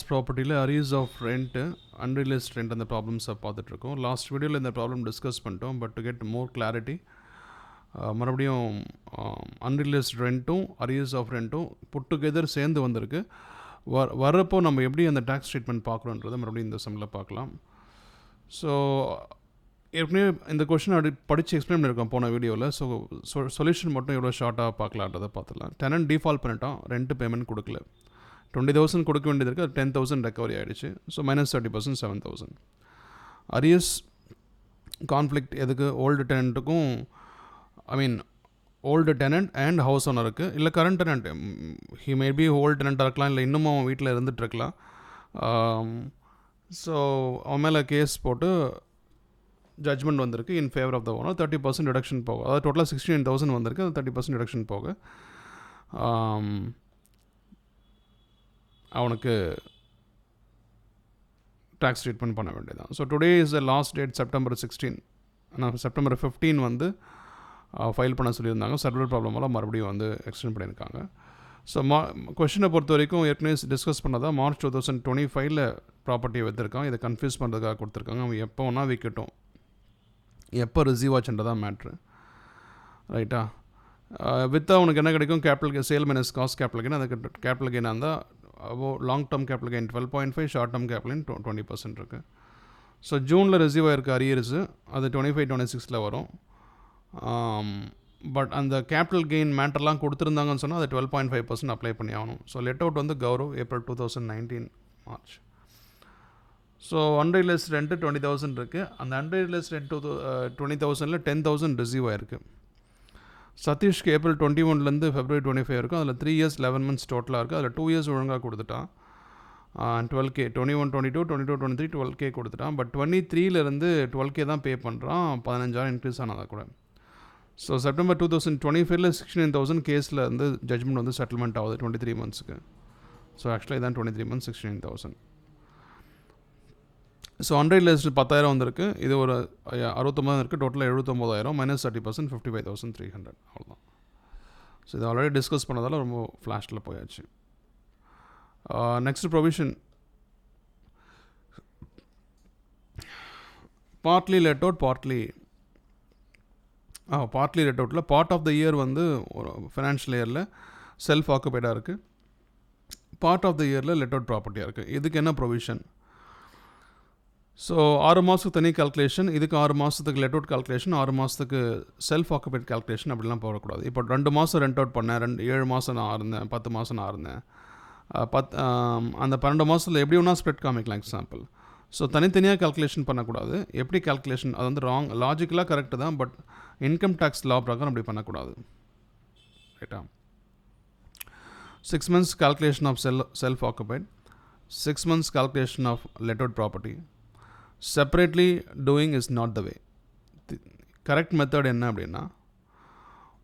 ப்ராப்பர்ட்டியில் arrears of rent அன்ரிலைஸ்ட் rent அந்த ப்ராப்ளம்ஸை பார்த்துட்ருக்கோம். Last வீடியோவில் இந்த ப்ராப்ளம் டிஸ்கஸ் பண்ணிட்டோம். But to get more clarity மறுபடியும் அன்ரிலைஸ்ட் ரெண்ட்டும் அரியர்ஸ் ஆஃப் ரெண்ட்டும் புட் டுகெதர் சேர்ந்து வந்திருக்கு. வர்றப்போ நம்ம எப்படி அந்த டேக்ஸ் ட்ரீட்மெண்ட் பார்க்குறோன்றதை மறுபடியும் இந்த செம்மில் பார்க்கலாம். ஸோ ஏற்கனவே இந்த கொஷின் படித்து எக்ஸ்பிளைன் பண்ணியிருக்கோம் போன வீடியோவில். ஸோ சொல்யூஷன் மட்டும் எவ்வளோ ஷார்ட்டாக பார்க்கலான்றதை பார்த்துக்கலாம். டெனன்ட் டிஃபால்ட் பண்ணிட்டான், ரெண்ட்டு பேமெண்ட் கொடுக்கல, 20,000 கொடுக்க வேண்டியது இருக்குது, அது 10,000 ரெக்கவரி ஆகிடுச்சு. ஸோ -30% 7,000. அரியர்ஸ் கான்ஃப்ளிக்ட் எதுக்கு? ஓல்டு டெனண்ட்டுக்கும் ஓல்டு டெனண்ட் அண்ட் ஹவுஸ் ஓனருக்கு, இல்லை current tenant, he maybe old டெனண்ட்டாக இருக்கலாம், இல்லை இன்னமும் அவன் வீட்டில் இருந்துகிட்ருக்கலாம். ஸோ அவன் மேலே கேஸ் போட்டு ஜட்ஜ்மெண்ட் வந்திருக்கு in favour of the owner. 30% reduction போக, அதாவது டோட்டலாக 69,000 வந்திருக்கு, அது 30% ரிடக்ஷன் போக அவனுக்கு டேக்ஸ் ட்ரீட்மெண்ட் பண்ண வேண்டியதான். So today is the last date, September 16. ஆனால் September 15 வந்து ஃபைல் பண்ண சொல்லியிருந்தாங்க. சர்வர் ப்ராப்ளமெல்லாம் மறுபடியும் வந்து எக்ஸ்டெண்ட் பண்ணியிருக்காங்க. ஸோ கொஷினை பொறுத்த வரைக்கும் ஏற்கனவே டிஸ்கஸ் பண்ணதான் March 2025 ப்ராப்பர்ட்டியை விற்றுருக்கான். இதை கன்ஃபியூஸ் பண்ணுறதுக்காக கொடுத்துருக்காங்க. அவன் எப்போ வேணால் விற்கட்டும், எப்போ ரிசீவ் ஆச்சுன்றதான் மேட்ரு, ரைட்டா? விற்றா அவனுக்கு என்ன கிடைக்கும்? Capital sale minus cost capital gain. அதுக்கு கேபிட்டல் கெயினாக இருந்தால் long term capital gain 12.5, short term capital gain 20% இருக்குது. ஸோ ஜூனில் ரிசீவ் ஆகிருக்க அரியர்ஸு அது 25-26 வரும். பட் அந்த கேபிட்டல் கெயின் மேட்டர்லாம் கொடுத்துருந்தாங்கன்னு சொன்னால் அது 12.5% அப்ளை பண்ணி ஆகணும். ஸோ லெட் அவுட் வந்து Gaurav April 2019 March. So unrealised rent 20,000 இருக்குது. அந்த அன்ரியலைஸ்ட் ரெண்ட் 20,000ல் 10,000 ரிசீவ் ஆகிருக்கு. சதீஷ்க்கு April 21 February 25 இருக்கும். அதில் 3 years 11 months டோட்டலாக இருக்குது. அதில் 2 years ஒழுங்காக கொடுத்துட்டான். 12K 21, 22, 22, 23 12K கொடுத்துட்டான். பட் 23லேருந்து 12K தான் பே பண்ணுறான். 15,000 இன்க்ரீஸ் ஆனதாக கூட. ஸோ September 2025 69,000 கேஸில் வந்து ஜட்ஜ்மெண்ட் வந்து செட்டில்மெண்ட் ஆகுது 23 monthsக்கு. ஸோ ஆக்சுவலாக இதான் 23 months 69,000. ஸோ அன்ரியலைஸ்டு 10,000 வந்திருக்கு. இது ஒரு 69 இருக்குது. டோட்டலாக 79,000 -30% 55,300. அவ்வளோதான். ஸோ இது ஆல்ரெடி டிஸ்கஸ் பண்ணதால் ரொம்ப ஃப்ளாஷில் போயாச்சு. Next provision partly let out, partly let அவுட்டில் பார்ட் ஆஃப் த இயர் வந்து ஒரு ஃபினான்ஷியல் இயரில் செல்ஃப் ஆக்குபைடாக இருக்குது, பார்ட் ஆஃப் த இயரில் லெட் அவுட் ப்ராப்பர்ட்டியாக இருக்குது. இதுக்கு என்ன ப்ரொவிஷன்? ஸோ 6 மாதத்துக்கு தனி கால்குலேஷன், இதுக்கு 6 மாதத்துக்கு லெட் அவுட் கால்குலேஷன், 6 மாதத்துக்கு செல்ஃப் ஆக்குபைட் கால்குலேஷன் அப்படிலாம் போடக்கூடாது. இப்போ 2 மாதம் ரெண்ட் அவுட் பண்ணேன், 7 மாதம் நான் இருந்தேன், 10 மாதம் நான் இருந்தேன், அந்த 12 மாதத்தில் எப்படி ஒன்றா ஸ்ப்ரெட் காமிக்கலாம் எக்ஸாம்பிள். ஸோ தனித்தனியாக கால்குலேஷன் பண்ணக்கூடாது. எப்படி கால்குலேஷன் அது வந்து ராங், லாஜிக்கலாக கரெக்டு தான், பட் இன்கம் டேக்ஸ் லா பிரகாரம் அப்படி பண்ணக்கூடாது, ரைட்டா? 6 months calculation of self occupied, 6 months calculation of let out property. Separately doing is not the way. Correct method என்ன அப்படின்னா,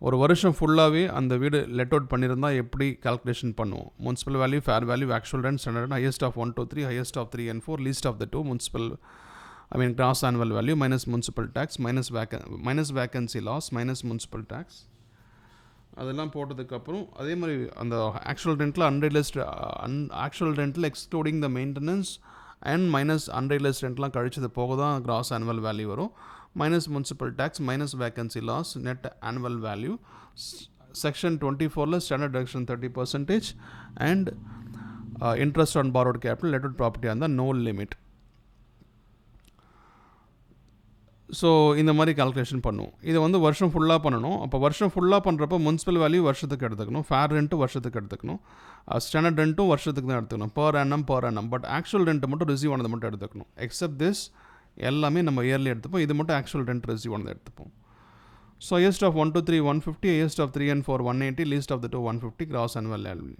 ஒரு வருஷம் ஃபுல்லாகவே அந்த வீடு லெட் அவுட் பண்ணியிருந்தால் எப்படி கால்குலேஷன் பண்ணுவோம்? Municipal value, fair value, actual rent, standard, highest of 1 to 3, highest of 3 and 4, least of the 2, municipal gross annual value, minus municipal taxes, minus vacancy loss, minus municipal taxes, அதெல்லாம் போட்டதுக்கப்புறம் அதே மாதிரி அந்த actual ரெண்ட்டில் actual ரெண்ட்டில் excluding the maintenance and minus unrealised ரெண்ட்லாம் கழிச்சது போக தான் கிராஸ் ஆனுவல் வேல்யூ வரும். Minus municipal taxes, minus vacancy loss, net annual value. Section 24 standard deduction 30% and interest on borrowed capital let out ப்ராப்பர்ட்டியாக இருந்தால் நோ லிமிட். ஸோ இந்த மாதிரி calculation பண்ணுவோம். இதை வந்து வருஷம் ஃபுல்லாக பண்ணணும். அப்போ வருஷம் ஃபுல்லாக பண்ணுறப்போ முனிசிபல் வேல்யூ வருஷத்துக்கு எடுத்துக்கணும், ஃபேர் ரெண்ட்டும் வருஷத்துக்கு எடுத்துக்கணும், ஸ்டாண்டர்ட் ரெண்ட்டும் வருஷத்துக்கு தான் எடுத்துக்கணும், per annum. But actual rent மட்டும் ரிசீவ் ஆனது மட்டும் எடுத்துக்கணும். எக்ஸப்ட் திஸ் எல்லாமே நம்ம இயர்லி எடுத்துப்போம். இது மட்டும் ஆக்சுவல் ரெண்ட் ரிசீவ் ஆனது எடுத்துப்போம். So highest of 1 to 3 150, highest of 3 and 4 180, least of the 2 150, gross annual value.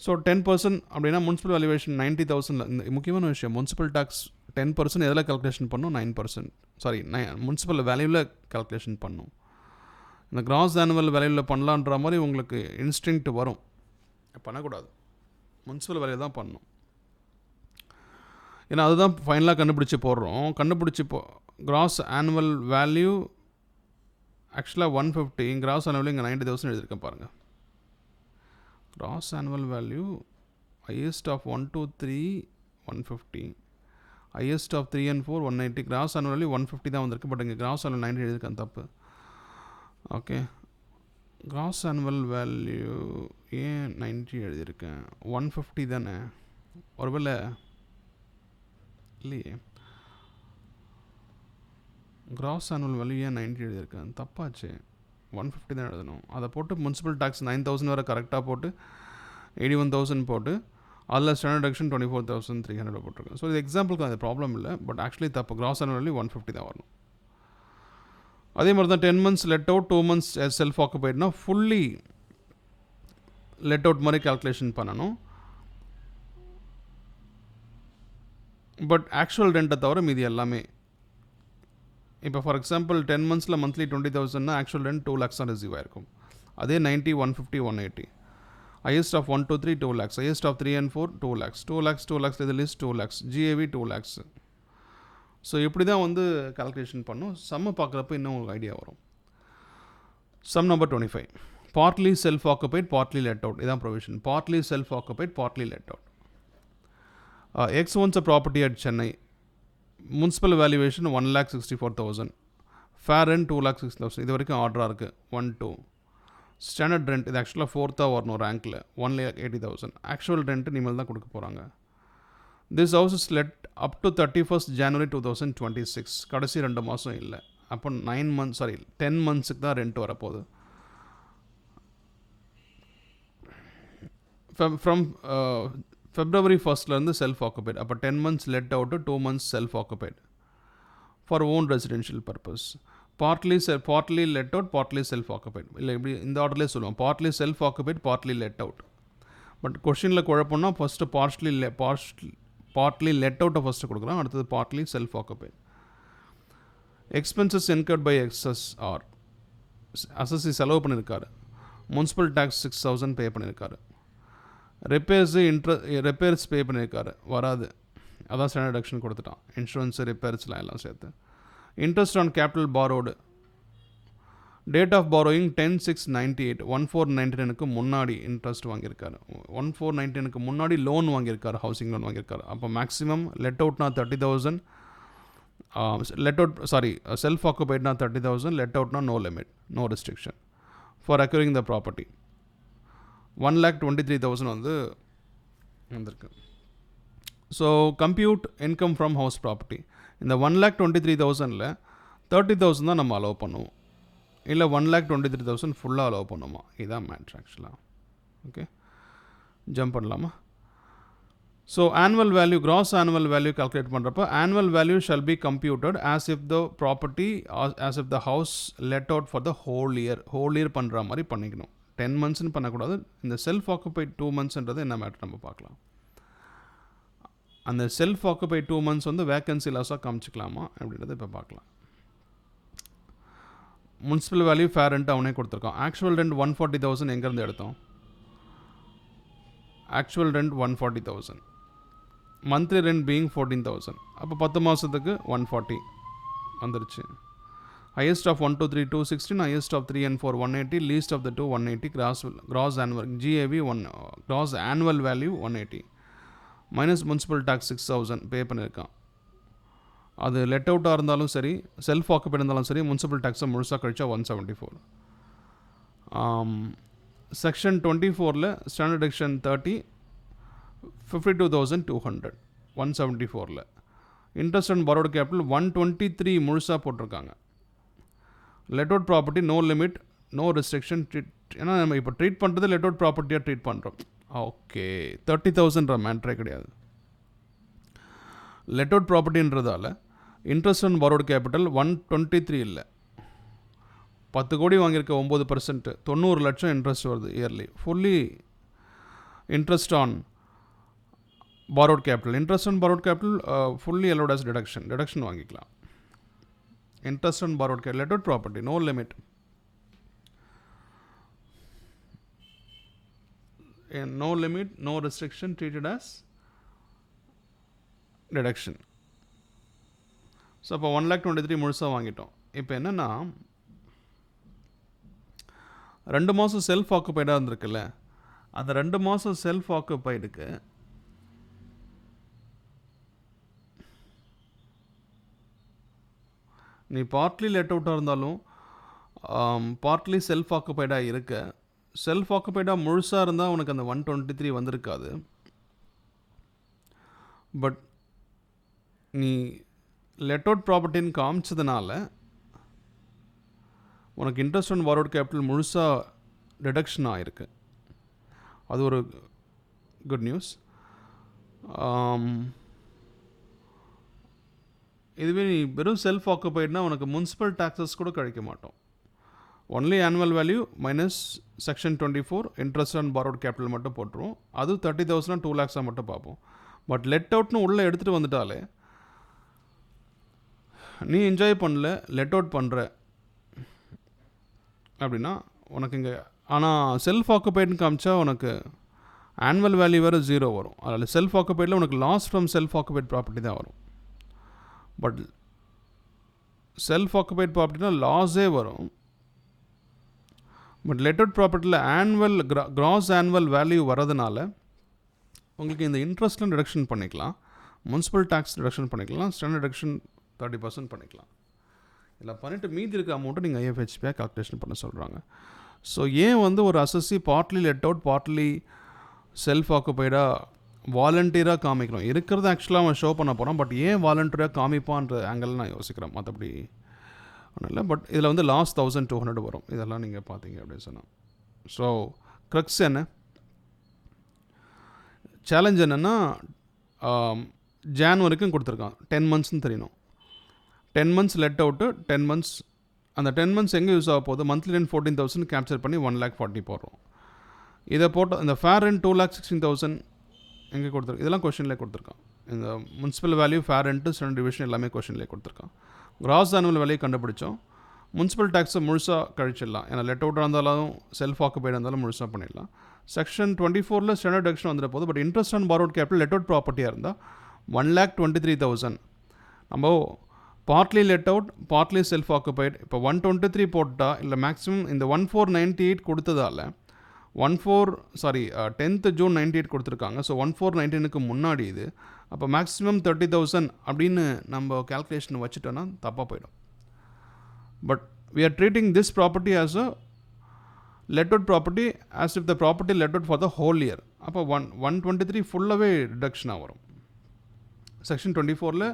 So 10% அப்படின்னா முனிசிபல் வேல்யூவேஷன் 90,000. இந்த முக்கியமான விஷயம், முனிசிபல் டேக்ஸ் 10% எதில் கால்குலேஷன் பண்ணணும்? 9%, சாரி, முனிசிபல் வேல்யூவில் கால்குலேஷன் பண்ணணும். இந்த கிராஸ் ஆனுவல் வேல்யூவில் பண்ணலான்ற மாதிரி உங்களுக்கு இன்ஸ்டிங்க்ட் வரும், பண்ணக்கூடாது, முனிசிபல் வேல்யூ தான் பண்ணணும். ஏன்னா அதுதான் ஃபைனலாக கண்டுபிடிச்சி போடுறோம். கிராஸ் ஆனுவல் வேல்யூ ஆக்சுவலாக 150, கிராஸ் ஆனுவல் இங்கே 90,000 எழுதியிருக்கேன் பாருங்கள். Cross annual value highest of 1, 2, 3 150, highest of 3 and 4 180, cross annual value 150 தான் வந்திருக்கு, பட் இங்கே கிராஸ் annual 90 எழுதியிருக்கேன், தப்பு. ஓகே, கிராஸ் annual வேல்யூ ஏன் 90 எழுதியிருக்கேன், 150 தானே, ஒருவேளை இல்லையே, கிராஸ் annual வேல்யூ ஏன் 90 எழுதியிருக்கேன், தப்பாச்சு, 150 தான் எழுதணும். அதை போட்டு முனிசிபல் டேக்ஸ் 9000 வரை கரெக்டாக போட்டு 81,000 போட்டு அதில் ஸ்டாண்டர்ட் டிடக்ஷன் 24,300 போட்டிருக்கேன். ஸோ இது எக்ஸாம்பிளுக்கு அது ப்ராப்ளம் இல்லை, பட் ஆக்சுவலி தப்பு, கிராஸ் annual வேல்யூ 150 தான் வரணும். அதே மாதிரி தான் 10 months let out, 2 months self ஆக்குபைட்னா ஃபுல்லி லெட் அவுட் மாதிரி கால்குலேஷன் பண்ணணும். பட் ஆக்சுவல் ரெண்ட்டை தவிர மீதி எல்லாமே, இப்போ ஃபார் எக்ஸாம்பிள் 10 monthsல மந்த்லி 20,000னா ஆக்சுவல் ரெண்ட் 2 lakhs தான் ரிசீவ் ஆயிருக்கும். அதே 90, 150, 180, highest of 1, 2, 3 2 lakhs, highest of 3 and 4 2 lakhs, 2 lakhs 2 lakhs இது list 2 lakhs, GAV 2 lakhs. So இப்படி தான் வந்து கால்குலேஷன் பண்ணும். சம்ம பார்க்குறப்ப இன்னும் உங்களுக்கு ஐடியா வரும். Sum number 25, partly self occupied, partly let out. இதான் provision, partly self occupied, partly let out. X owns a property at Chennai. Municipal valuation 1,64,000. Fair rent 2,06,000. இது வரைக்கும் ஆர்டராக இருக்குது. 1, 2. ஸ்டாண்டர்ட் ரெண்ட் இது ஆக்சுவலாக 4th வரணும் ரேங்க்கில், 1,80,000. ஆக்சுவல் ரெண்ட்டு நீங்கள் தான் கொடுக்க போகிறாங்க. This house is let up to 31st January 2026. கடைசி 2 மாதம் இல்லை, அப்போ 9 months 10 monthsக்கு தான் ரெண்ட் வரப்போகுது. From February 1st self occupied, அப்போ 10 months let out, 2 months self occupied for own residential purpose. Partly let out, partly self occupied, இல்லை இப்படி இந்த ஆர்டர்லேயே சொல்லுவோம், partly self occupied, partly let out. But கொஷினில் குழப்பம்னா ஃபஸ்ட்டு பார்ட்லி லெட் அவுட்டை first கொடுக்குறோம், அடுத்தது partly self occupied. Expenses incurred by SSR, assessee செலவு பண்ணியிருக்காரு. முனிசிபல் டேக்ஸ் 6,000 பே பண்ணியிருக்காரு. ரிப்பேர்ஸ் பே பண்ணியிருக்காரு, வராது, அதான் ஸ்டாண்டர்ட் டிடக்ஷன் கொடுத்துட்டான். இன்சூரன்ஸு, ரிப்பேர்ஸ்லாம் எல்லாம் சேர்த்து. Interest on capital borrowed, date of borrowing 10/6/98, 1499க்கு முன்னாடி இன்ட்ரெஸ்ட் வாங்கியிருக்காரு, 1499க்கு முன்னாடி லோன் வாங்கியிருக்காரு, ஹவுசிங் லோன் வாங்கியிருக்காரு. அப்போ மேக்ஸிமம் லெட் அவுட்னா 30,000, செல்ஃப் ஆக்குபைட்னா 30,000, லெட் அவுட்னா no limit, no restriction for acquiring the property. 1,23,000 வந்து வந்திருக்கு. So compute income from house property. இந்த 1,23,000ல் 30,000 தான் நம்ம அலோவ் பண்ணுவோம், இல்லை 1,23,000 ஃபுல்லாக அலோவ் பண்ணுமா, இதுதான் மேட்ரு ஆக்சுவலாக. ஓகே, ஜம்ப் பண்ணலாமா? So annual value, gross annual value calculate பண்ணுறப்போ annual value shall be computed as if the property, as if the house let out for the whole year பண்ணுற மாதிரி பண்ணிக்கணும். 10 monthsன்னு பண்ணக்கூடாது. இந்த செல்ஃப் ஆக்குபைட் 2 monthsன்றது என்ன matter நம்ம பார்க்கலாம். அந்த செல்ஃப் ஆக்குபைட் 2 months வந்து வேக்கன்சி லாஸாக காமிச்சிக்கலாமா அப்படின்றத இப்போ பார்க்கலாம். முனிசிபல் வேல்யூ ஃபேர் ரெண்ட் அவனே கொடுத்துருக்கான். ஆக்சுவல் ரெண்ட் 140,000 எங்கேருந்து எடுத்தோம்? Actual rent 140,000, monthly rent being 14,000, அப்போ 10 மாதத்துக்கு 140 வந்துருச்சு. highest of 1, 2, 3 216, highest of 3 and 4 180, least of the 2 180, gross annual GAV 1, gross annual value 180, minus municipal tax 6,000 பே பண்ணியிருக்கான். அது லெட் அவுட்டாக இருந்தாலும் சரி, செல்ஃப் ஆக்குபைட் இருந்தாலும் சரி, முனிசிபல் டேக்ஸை முழுசாக கழிச்சா 174. செக்ஷன் 24ல் ஸ்டாண்டர்ட் டிடக்ஷன் 30, 52,200, 174ல். இன்ட்ரெஸ்ட் அண்ட் பாரோடு கேபிட்டல் 123 முழுசாக போட்டிருக்காங்க. Let out property no limit, no restriction. ஏன்னா நம்ம இப்போ ட்ரீட் பண்ணுறது லெட் அவுட் ப்ராப்பர்ட்டியாக ட்ரீட் பண்ணுறோம். ஓகே, 30,000 மேட்ரே கிடையாது. லெட் அவுட் ப்ராப்பர்ட்டின்றதால இன்ட்ரெஸ்ட் அண்ட் பாரோடு கேபிட்டல் 123 இல்லை, 10 கோடி வாங்கியிருக்க 9%, 90 லட்சம் இன்ட்ரெஸ்ட் வருது yearly. Fully interest on borrowed capital, interest on borrowed capital fully allowed as deduction வாங்கிக்கலாம். Interest on borrowed capital, let out property, no limit. And no limit, no restriction, treated as deduction. So அப்போ 1,23,000 முழுசாக வாங்கிட்டோம். இப்போ என்னென்னா 2 மாதம் self ஆக்குபைடாக இருந்திருக்குல்ல, அந்த 2 மாதம் self ஆக்குபைடுக்கு நீ பார்ட்லி லெட் அவுட்டாக இருந்தாலும் பார்ட்லி செல்ஃப் ஆக்குபைடாக இருக்க, செல்ஃப் ஆக்குபைடாக முழுசாக இருந்தால் உனக்கு அந்த 123 வந்திருக்காது. பட் நீ லெட் அவுட் ப்ராப்பர்ட்டின்னு காமிச்சதுனால உனக்கு இன்ட்ரெஸ்ட் ஆன் பாரோட் கேபிட்டல் முழுசாக டிடக்ஷன் ஆகிருக்கு. அது ஒரு குட் நியூஸ். இதுவே நீ வெறும் செல்ஃப் ஆக்குபைட்னா உனக்கு முனிசிபல் டேக்ஸஸ் கூட கழிக்க மாட்டோம். Only annual value minus section 24 interest on borrowed capital மட்டும் போட்டுருவோம். அது 30,000 2 lakhs மட்டும் பார்ப்போம். பட் லெட் அவுட்னு உள்ளே எடுத்துகிட்டு வந்துட்டாலே நீ என்ஜாய் பண்ணல, லெட் அவுட் பண்ணுற அப்படின்னா உனக்கு இங்கே, ஆனால் செல்ஃப் ஆக்குபைடுன்னு காமிச்சா உனக்கு ஆனுவல் வேல்யூ வேறு 0 வரும். அதில் செல்ஃப் ஆக்குபைடில் உனக்கு loss from self occupied property தான் வரும். பட் செல்ஃப் ஆக்குபைட் ப்ராப்பர்ட்டினா லாஸே வரும். பட் லெட் அவுட் ப்ராப்பர்ட்டியில் ஆனுவல் கிராஸ் ஆனுவல் வேல்யூ வரதுனால உங்களுக்கு இந்த இன்ட்ரெஸ்ட்லாம் டிடக்ஷன் பண்ணிக்கலாம், முனிசிபல் டேக்ஸ் டிடக்ஷன் பண்ணிக்கலாம், ஸ்டாண்டர்ட் டிடக்ஷன் 30% பண்ணிக்கலாம். இதில் பண்ணிவிட்டு மீதி இருக்க அமௌண்ட்டை நீங்கள் ஐஎஃப்ஹெச்பியாக கால்குலேஷன் பண்ண சொல்கிறாங்க. ஸோ ஏன் வந்து ஒரு assessee partly let out partly self ஆக்குபைடாக வாலண்டியராக காமிக்கணும்? இருக்கிறத ஆக்சுவலாக அவன் ஷோ பண்ண போகிறான், பட் ஏன் வாலண்டியராக காமிப்பான்ற ஆங்கிள் நான் யோசிக்கிறேன். மற்றபடி ஒன்றும் இல்லை. பட் இதில் வந்து லாஸ் 1200 வரும். இதெல்லாம் நீங்கள் பார்த்தீங்க அப்படின்னு சொன்னால். ஸோ க்ரக்ஸ் என்ன சேலஞ்ச் என்னென்னா, ஜான் வரைக்கும் கொடுத்துருக்கான், 10 monthsன்னு தெரியணும். 10 months லெட் அவுட்டு, 10 months, அந்த 10 months எங்கே யூஸ் ஆக போகுது? மந்த்லி ரெண்ட் 14,000 கேப்சர் பண்ணி 1,40,000 போடுறோம். இதை போட்டு இந்த ஃபேர் ரெண்ட் 2,16,000 எங்கே கொடுத்துருக்கு? இதெல்லாம் கொஷின்லேயே கொடுத்துருக்கான். இந்த municipal value, fair rent, standard division எல்லாமே கொஷின்லேயே கொடுத்துருக்கான். கிராஸ் ஆனுவல் வேல்யூ கண்டுபிடிச்சோம். முனிசிபல் டேக்ஸை முழுசாக கழிச்சிடலாம். ஏன்னா லெட் அவுட்டாக இருந்தாலும் செல்ஃப் ஆக்குபைடாக இருந்தாலும் முழுசாக பண்ணிடலாம். செக்ஷன் 24 ஸ்டாண்டர்ட் டிடக்ஷன் வந்துட போது. But interest on borrowed capital let out ப்ராப்பர்ட்டியாக இருந்தால் 1,23,000 நம்ம partly let out, partly self occupied. இப்போ 123 போட்டால் இல்லை மேக்ஸிமம் இந்த 1498 கொடுத்ததால் 10th June 98 கொடுத்துருக்காங்க. ஸோ 1419க்கு முன்னாடி இது. அப்போ மேக்ஸிமம் 30,000 அப்படின்னு நம்ம கேல்குலேஷன் வச்சுட்டோன்னா தப்பாக போயிடும். But we are treating this property as a let out property as if the property let out for the whole year. அப்போ 123 ஃபுல்லாகவே டிடக்ஷனாக வரும். செக்ஷன் 24ல்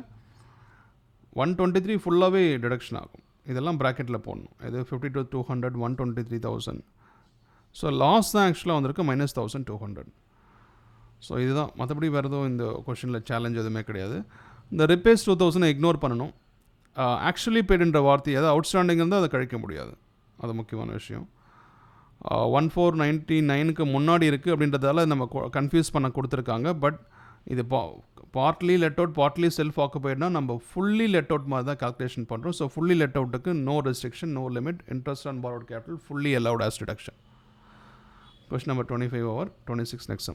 123 ஃபுல்லாகவே டிடக்ஷன் ஆகும். இதெல்லாம் ப்ராக்கெட்டில் போடணும். இது 50,200 123,000. ஸோ லாஸ் தான் ஆக்சுவலாக வந்திருக்கு -1,200. ஸோ இதுதான், மற்றபடி வேறு எதுவும் இந்த கொஷனில் சேலஞ்ச் எதுவுமே கிடையாது. இந்த ரிப்பேர்ஸ் 2,000 இக்னோர் பண்ணணும். ஆக்சுவலி பேடுன்ற வார்த்தை எதாவது அவுட்ஸ்டாண்டிங் இருந்தால் அதை கழிக்க முடியாது. அது முக்கியமான விஷயம். 1499க்கு முன்னாடி இருக்குது அப்படின்றதால நம்ம கன்ஃபியூஸ் பண்ண கொடுத்துருக்காங்க. பட் இது partly let out, partly self ஆக்குபைட்னா நம்ம ஃபுல்லி லெட் அவுட் மாதிரி தான் கால்குலேஷன் பண்ணுறோம். ஸோ ஃபுல்லி லெட் அவுட்டுக்கு no restriction, no limit, interest on borrowed capital fully allowed as deduction. Question number 25/26 next.